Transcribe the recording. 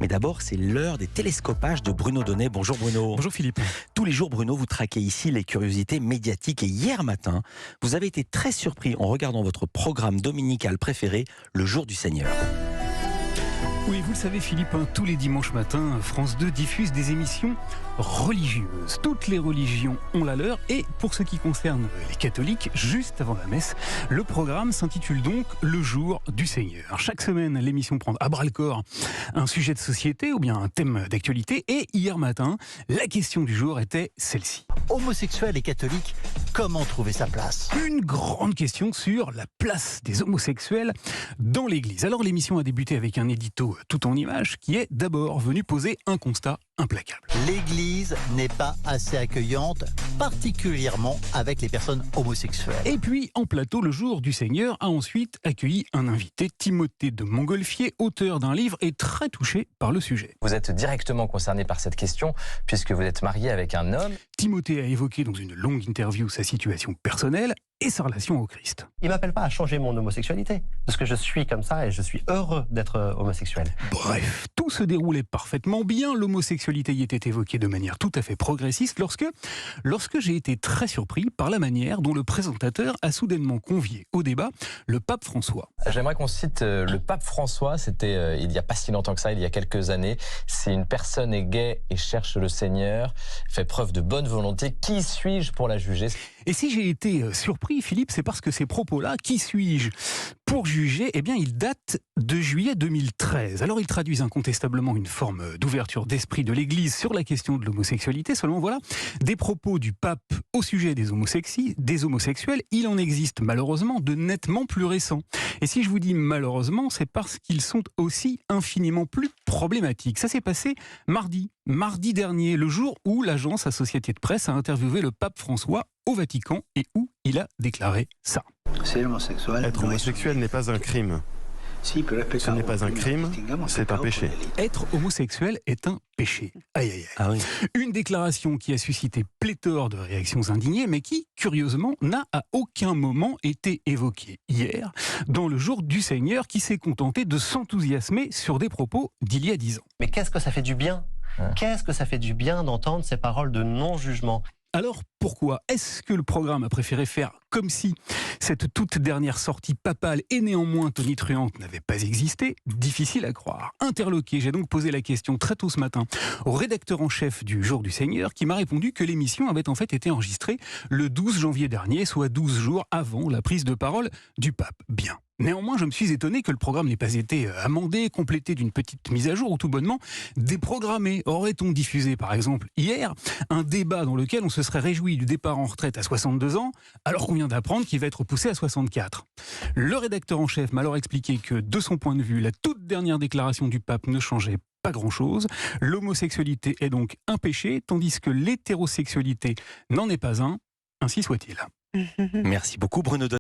Mais d'abord, c'est l'heure des télescopages de Bruno Donnet. Bonjour Bruno. Bonjour Philippe. Tous les jours, Bruno, vous traquez ici les curiosités médiatiques. Et hier matin, vous avez été très surpris en regardant votre programme dominical préféré, Le Jour du Seigneur. Oui, vous le savez Philippe, tous les dimanches matins, France 2 diffuse des émissions religieuses. Toutes les religions ont la leur et pour ce qui concerne les catholiques, juste avant la messe, le programme s'intitule donc Le Jour du Seigneur. Chaque semaine, l'émission prend à bras-le-corps un sujet de société ou bien un thème d'actualité et hier matin, la question du jour était celle-ci. Homosexuel et catholique, comment trouver sa place ? Une grande question sur la place des homosexuels dans l'Église. Alors l'émission a débuté avec un édito tout en images qui est d'abord venu poser un constat implacable. L'Église n'est pas assez accueillante, particulièrement avec les personnes homosexuelles. Et puis, en plateau, Le Jour du Seigneur a ensuite accueilli un invité, Timothée de Montgolfier, auteur d'un livre et très touché par le sujet. Vous êtes directement concerné par cette question puisque vous êtes marié avec un homme. Timothée a évoqué dans une longue interview sa situation personnelle et sa relation au Christ. Il ne m'appelle pas à changer mon homosexualité, parce que je suis comme ça et je suis heureux d'être homosexuel. Bref, tout se déroulait parfaitement bien, l'homosexualité y était évoquée de manière tout à fait progressiste lorsque j'ai été très surpris par la manière dont le présentateur a soudainement convié au débat le pape François. J'aimerais qu'on cite le pape François, c'était il n'y a pas si longtemps que ça, il y a quelques années. Si une personne est gay et cherche le Seigneur, fait preuve de bonne volonté, qui suis-je pour la juger ? Et si j'ai été surpris, Philippe, c'est parce que ces propos-là, qui suis-je pour juger, eh bien, ils datent de juillet 2013. Alors, ils traduisent incontestablement une forme d'ouverture d'esprit de l'Église sur la question de l'homosexualité. Seulement, voilà, des propos du pape au sujet des homosexuels, il en existe malheureusement de nettement plus récents. Et si je vous dis malheureusement, c'est parce qu'ils sont aussi infiniment plus problématiques. Ça s'est passé mardi dernier, le jour où l'agence Associated Press a interviewé le pape François au Vatican et où il a déclaré ça. Être homosexuel n'est pas un crime. Ce n'est pas un crime, c'est un péché. Être homosexuel est un péché. Aïe, aïe, aïe. Ah oui. Une déclaration qui a suscité pléthore de réactions indignées, mais qui, curieusement, n'a à aucun moment été évoquée hier, dans Le Jour du Seigneur, qui s'est contenté de s'enthousiasmer sur des propos d'il y a 10 ans. Mais qu'est-ce que ça fait du bien ? Qu'est-ce que ça fait du bien d'entendre ces paroles de non-jugement ? Alors pourquoi est-ce que le programme a préféré faire comme si cette toute dernière sortie papale et néanmoins tonitruante n'avait pas existé ? Difficile à croire. Interloqué, j'ai donc posé la question très tôt ce matin au rédacteur en chef du Jour du Seigneur qui m'a répondu que l'émission avait en fait été enregistrée le 12 janvier dernier, soit 12 jours avant la prise de parole du pape. Bien. Néanmoins, je me suis étonné que le programme n'ait pas été amendé, complété d'une petite mise à jour ou tout bonnement déprogrammé. Aurait-on diffusé, par exemple, hier, un débat dans lequel on se serait réjoui du départ en retraite à 62 ans, alors qu'on vient d'apprendre qu'il va être poussé à 64. Le rédacteur en chef m'a alors expliqué que, de son point de vue, la toute dernière déclaration du pape ne changeait pas grand-chose. L'homosexualité est donc un péché, tandis que l'hétérosexualité n'en est pas un. Ainsi soit-il. Merci beaucoup Bruno Donnet.